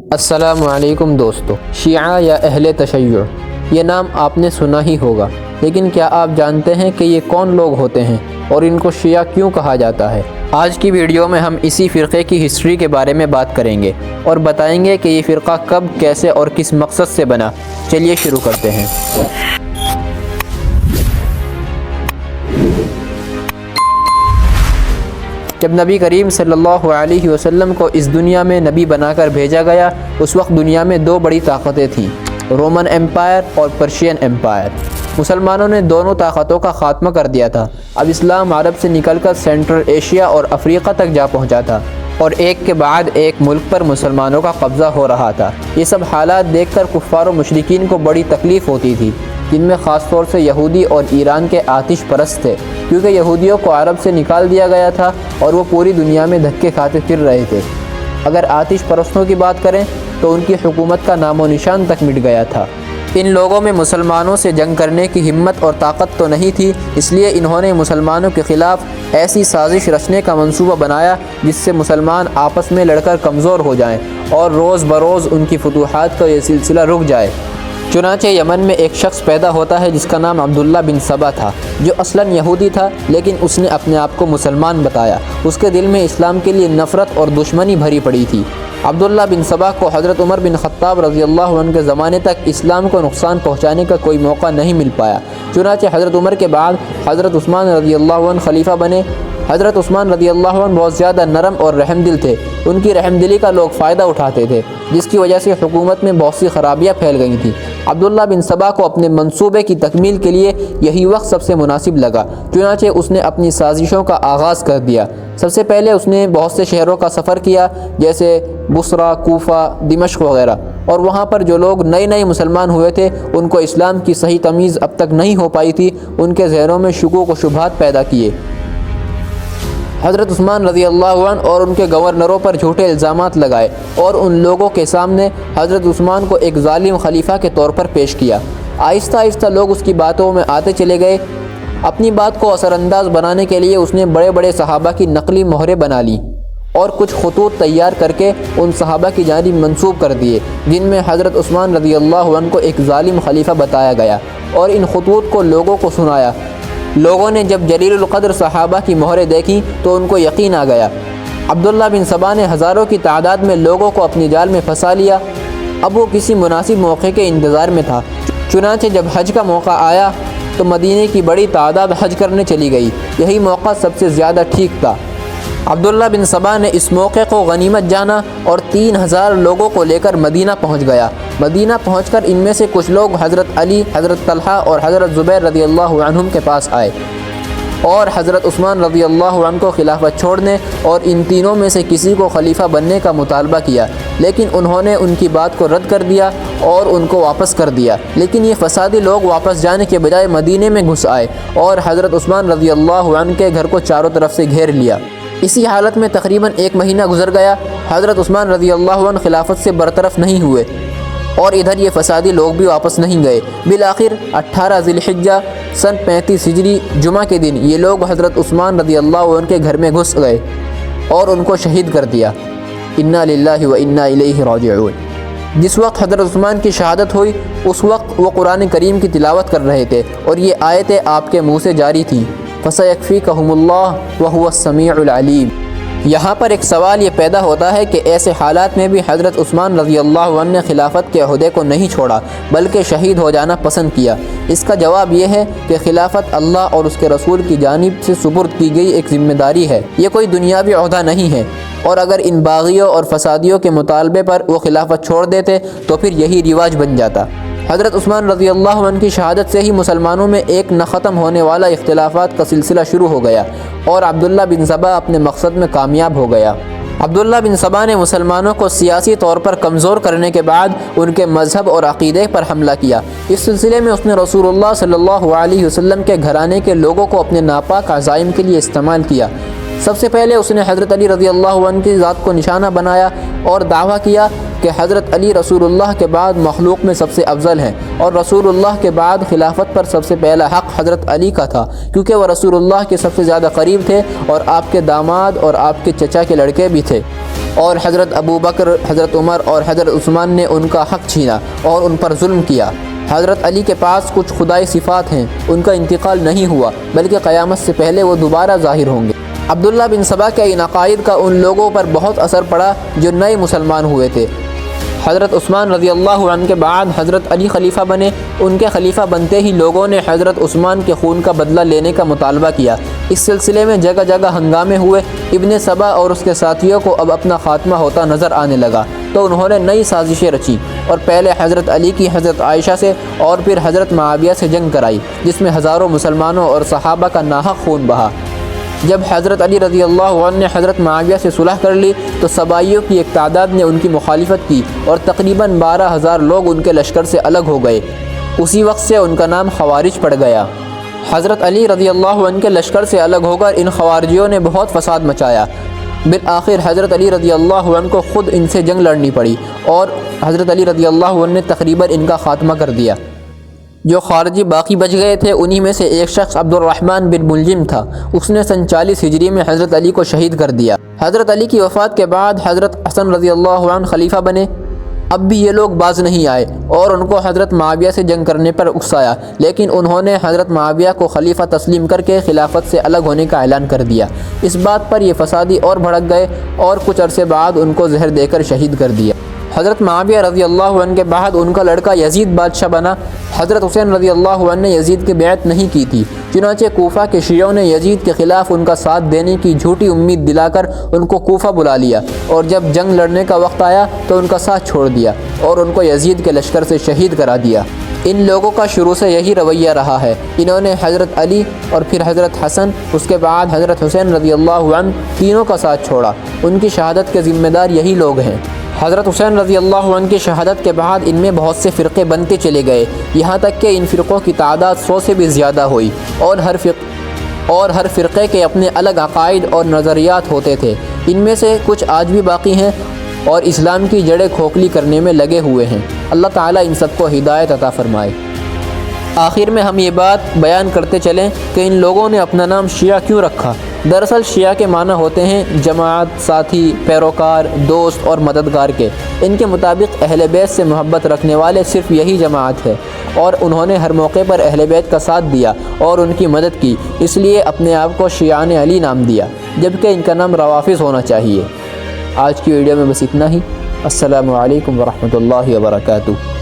السلام علیکم دوستو، شیعہ یا اہل تشیع، یہ نام آپ نے سنا ہی ہوگا، لیکن کیا آپ جانتے ہیں کہ یہ کون لوگ ہوتے ہیں اور ان کو شیعہ کیوں کہا جاتا ہے؟ آج کی ویڈیو میں ہم اسی فرقے کی ہسٹری کے بارے میں بات کریں گے اور بتائیں گے کہ یہ فرقہ کب، کیسے اور کس مقصد سے بنا۔ چلیے شروع کرتے ہیں۔ جب نبی کریم صلی اللہ علیہ وسلم کو اس دنیا میں نبی بنا کر بھیجا گیا، اس وقت دنیا میں دو بڑی طاقتیں تھیں، رومن ایمپائر اور پرشین ایمپائر۔ مسلمانوں نے دونوں طاقتوں کا خاتمہ کر دیا تھا۔ اب اسلام عرب سے نکل کر سینٹرل ایشیا اور افریقہ تک جا پہنچا تھا اور ایک کے بعد ایک ملک پر مسلمانوں کا قبضہ ہو رہا تھا۔ یہ سب حالات دیکھ کر کفار و مشرکین کو بڑی تکلیف ہوتی تھی، جن میں خاص طور سے یہودی اور ایران کے آتش پرست تھے، کیونکہ یہودیوں کو عرب سے نکال دیا گیا تھا اور وہ پوری دنیا میں دھکے کھاتے پھر رہے تھے۔ اگر آتش پرستوں کی بات کریں تو ان کی حکومت کا نام و نشان تک مٹ گیا تھا۔ ان لوگوں میں مسلمانوں سے جنگ کرنے کی ہمت اور طاقت تو نہیں تھی، اس لیے انہوں نے مسلمانوں کے خلاف ایسی سازش رچنے کا منصوبہ بنایا جس سے مسلمان آپس میں لڑ کر کمزور ہو جائیں اور روز بروز ان کی فتوحات کا یہ سلسلہ رک جائے۔ چنانچہ یمن میں ایک شخص پیدا ہوتا ہے جس کا نام عبداللہ بن سبا تھا، جو اصلاً یہودی تھا لیکن اس نے اپنے آپ کو مسلمان بتایا۔ اس کے دل میں اسلام کے لیے نفرت اور دشمنی بھری پڑی تھی۔ عبداللہ بن سبا کو حضرت عمر بن خطاب رضی اللہ عنہ کے زمانے تک اسلام کو نقصان پہنچانے کا کوئی موقع نہیں مل پایا۔ چنانچہ حضرت عمر کے بعد حضرت عثمان رضی اللہ عنہ خلیفہ بنے۔ حضرت عثمان رضی اللہ عنہ بہت زیادہ نرم اور رحم دل تھے، ان کی رحم دلی کا لوگ فائدہ اٹھاتے تھے، جس کی وجہ سے حکومت میں بہت سی خرابیاں پھیل گئی تھیں۔ عبداللہ بن سبا کو اپنے منصوبے کی تکمیل کے لیے یہی وقت سب سے مناسب لگا، چنانچہ اس نے اپنی سازشوں کا آغاز کر دیا۔ سب سے پہلے اس نے بہت سے شہروں کا سفر کیا، جیسے بصرہ، کوفہ، دمشق وغیرہ، اور وہاں پر جو لوگ نئے مسلمان ہوئے تھے، ان کو اسلام کی صحیح تمیز اب تک نہیں ہو پائی تھی، ان کے ذہنوں میں شکوک و شبہات پیدا کیے۔ حضرت عثمان رضی اللہ عنہ اور ان کے گورنروں پر جھوٹے الزامات لگائے اور ان لوگوں کے سامنے حضرت عثمان کو ایک ظالم خلیفہ کے طور پر پیش کیا۔ آہستہ آہستہ لوگ اس کی باتوں میں آتے چلے گئے۔ اپنی بات کو اثر انداز بنانے کے لیے اس نے بڑے بڑے صحابہ کی نقلی مہریں بنا لی اور کچھ خطوط تیار کر کے ان صحابہ کی جانب منسوب کر دیے، جن میں حضرت عثمان رضی اللہ عنہ کو ایک ظالم خلیفہ بتایا گیا، اور ان خطوط کو لوگوں کو سنایا۔ لوگوں نے جب جلیل القدر صحابہ کی مہریں دیکھیں تو ان کو یقین آ گیا۔ عبداللہ بن سبا نے ہزاروں کی تعداد میں لوگوں کو اپنی جال میں پھنسا لیا۔ اب وہ کسی مناسب موقع کے انتظار میں تھا۔ چنانچہ جب حج کا موقع آیا تو مدینے کی بڑی تعداد حج کرنے چلی گئی۔ یہی موقع سب سے زیادہ ٹھیک تھا۔ عبداللہ بن سبا نے اس موقع کو غنیمت جانا اور 3000 لوگوں کو لے کر مدینہ پہنچ گیا۔ مدینہ پہنچ کر ان میں سے کچھ لوگ حضرت علی، حضرت طلحہ اور حضرت زبیر رضی اللہ عنہم کے پاس آئے اور حضرت عثمان رضی اللہ عنہ کو خلافت چھوڑنے اور ان تینوں میں سے کسی کو خلیفہ بننے کا مطالبہ کیا، لیکن انہوں نے ان کی بات کو رد کر دیا اور ان کو واپس کر دیا۔ لیکن یہ فسادی لوگ واپس جانے کے بجائے مدینے میں گھس آئے اور حضرت عثمان رضی اللہ عنہ کے گھر کو چاروں طرف سے گھیر لیا۔ اسی حالت میں تقریباً 1 مہینہ گزر گیا۔ حضرت عثمان رضی اللہ عنہ خلافت سے برطرف نہیں ہوئے اور ادھر یہ فسادی لوگ بھی واپس نہیں گئے۔ بالآخر 18 ذی الحجہ سن 35 ہجری جمعہ کے دن یہ لوگ حضرت عثمان رضی اللہ عنہ کے گھر میں گھس گئے اور ان کو شہید کر دیا۔ انا للہ و انا الیہ راجعون۔ جس وقت حضرت عثمان کی شہادت ہوئی اس وقت وہ قرآن کریم کی تلاوت کر رہے تھے اور یہ آیتیں آپ کے منہ سے جاری تھیں، فَسَيَكْفِيكَهُمُ اللَّهُ وَهُوَ السَّمِيعُ الْعَلِيمُ۔ یہاں پر ایک سوال یہ پیدا ہوتا ہے کہ ایسے حالات میں بھی حضرت عثمان رضی اللہ عنہ نے خلافت کے عہدے کو نہیں چھوڑا بلکہ شہید ہو جانا پسند کیا۔ اس کا جواب یہ ہے کہ خلافت اللہ اور اس کے رسول کی جانب سے سپرد کی گئی ایک ذمہ داری ہے، یہ کوئی دنیاوی عہدہ نہیں ہے، اور اگر ان باغیوں اور فسادیوں کے مطالبے پر وہ خلافت چھوڑ دیتے تو پھر یہی رواج بن جاتا۔ حضرت عثمان رضی اللہ عنہ کی شہادت سے ہی مسلمانوں میں ایک نہ ختم ہونے والا اختلافات کا سلسلہ شروع ہو گیا اور عبداللہ بن سبا اپنے مقصد میں کامیاب ہو گیا۔ عبداللہ بن سبا نے مسلمانوں کو سیاسی طور پر کمزور کرنے کے بعد ان کے مذہب اور عقیدے پر حملہ کیا۔ اس سلسلے میں اس نے رسول اللہ صلی اللہ علیہ وسلم کے گھرانے کے لوگوں کو اپنے ناپاک عزائم کے لیے استعمال کیا۔ سب سے پہلے اس نے حضرت علی رضی اللہ عنہ کی ذات کو نشانہ بنایا اور دعویٰ کیا کہ حضرت علی رسول اللہ کے بعد مخلوق میں سب سے افضل ہیں اور رسول اللہ کے بعد خلافت پر سب سے پہلا حق حضرت علی کا تھا، کیونکہ وہ رسول اللہ کے سب سے زیادہ قریب تھے اور آپ کے داماد اور آپ کے چچا کے لڑکے بھی تھے۔ اور حضرت ابو بکر، حضرت عمر اور حضرت عثمان نے ان کا حق چھینا اور ان پر ظلم کیا۔ حضرت علی کے پاس کچھ خدائی صفات ہیں، ان کا انتقال نہیں ہوا بلکہ قیامت سے پہلے وہ دوبارہ ظاہر ہوں گے۔ عبداللہ بن سبا کے ان عقائد کا ان لوگوں پر بہت اثر پڑا جو نئے مسلمان ہوئے تھے۔ حضرت عثمان رضی اللہ عنہ کے بعد حضرت علی خلیفہ بنے۔ ان کے خلیفہ بنتے ہی لوگوں نے حضرت عثمان کے خون کا بدلہ لینے کا مطالبہ کیا۔ اس سلسلے میں جگہ جگہ ہنگامے ہوئے۔ ابن سبا اور اس کے ساتھیوں کو اب اپنا خاتمہ ہوتا نظر آنے لگا تو انہوں نے نئی سازشیں رچی اور پہلے حضرت علی کی حضرت عائشہ سے اور پھر حضرت معاویہ سے جنگ کرائی، جس میں ہزاروں مسلمانوں اور صحابہ کا ناحق خون بہا۔ جب حضرت علی رضی اللہ عنہ نے حضرت معاویہ سے صلح کر لی تو سبائیوں کی ایک تعداد نے ان کی مخالفت کی اور تقریباً 12,000 لوگ ان کے لشکر سے الگ ہو گئے۔ اسی وقت سے ان کا نام خوارج پڑ گیا۔ حضرت علی رضی اللہ عنہ کے لشکر سے الگ ہو کر ان خوارجیوں نے بہت فساد مچایا۔ بالآخر حضرت علی رضی اللہ عنہ کو خود ان سے جنگ لڑنی پڑی اور حضرت علی رضی اللہ عنہ نے تقریباً ان کا خاتمہ کر دیا۔ جو خارجی باقی بچ گئے تھے انہی میں سے ایک شخص عبد الرحمن بن ملجم تھا۔ اس نے سن 40 ہجری میں حضرت علی کو شہید کر دیا۔ حضرت علی کی وفات کے بعد حضرت حسن رضی اللہ عنہ خلیفہ بنے۔ اب بھی یہ لوگ باز نہیں آئے اور ان کو حضرت معاویہ سے جنگ کرنے پر اکسایا، لیکن انہوں نے حضرت معاویہ کو خلیفہ تسلیم کر کے خلافت سے الگ ہونے کا اعلان کر دیا۔ اس بات پر یہ فسادی اور بھڑک گئے اور کچھ عرصے بعد ان کو زہر دے کر شہید کر دیا۔ حضرت معاویہ رضی اللہ عنہ کے بعد ان کا لڑکا یزید بادشاہ بنا۔ حضرت حسین رضی اللہ عنہ نے یزید کی بیعت نہیں کی تھی، چنانچہ کوفہ کے شیعوں نے یزید کے خلاف ان کا ساتھ دینے کی جھوٹی امید دلا کر ان کو کوفہ بلا لیا اور جب جنگ لڑنے کا وقت آیا تو ان کا ساتھ چھوڑ دیا اور ان کو یزید کے لشکر سے شہید کرا دیا۔ ان لوگوں کا شروع سے یہی رویہ رہا ہے۔ انہوں نے حضرت علی اور پھر حضرت حسن، اس کے بعد حضرت حسین رضی اللہ عنہ، تینوں کا ساتھ چھوڑا۔ ان کی شہادت کے ذمہ دار یہی لوگ ہیں۔ حضرت حسین رضی اللہ عنہ کی شہادت کے بعد ان میں بہت سے فرقے بنتے چلے گئے، یہاں تک کہ ان فرقوں کی تعداد 100 سے بھی زیادہ ہوئی اور ہر فرقے کے اپنے الگ عقائد اور نظریات ہوتے تھے۔ ان میں سے کچھ آج بھی باقی ہیں اور اسلام کی جڑیں کھوکھلی کرنے میں لگے ہوئے ہیں۔ اللہ تعالیٰ ان سب کو ہدایت عطا فرمائے۔ آخر میں ہم یہ بات بیان کرتے چلیں کہ ان لوگوں نے اپنا نام شیعہ کیوں رکھا۔ دراصل شیعہ کے معنی ہوتے ہیں جماعت، ساتھی، پیروکار، دوست اور مددگار کے۔ ان کے مطابق اہل بیت سے محبت رکھنے والے صرف یہی جماعت ہے اور انہوں نے ہر موقع پر اہل بیت کا ساتھ دیا اور ان کی مدد کی، اس لیے اپنے آپ کو شیعان علی نام دیا، جبکہ ان کا نام روافض ہونا چاہیے۔ آج کی ویڈیو میں بس اتنا ہی۔ السلام علیکم ورحمۃ اللہ وبرکاتہ۔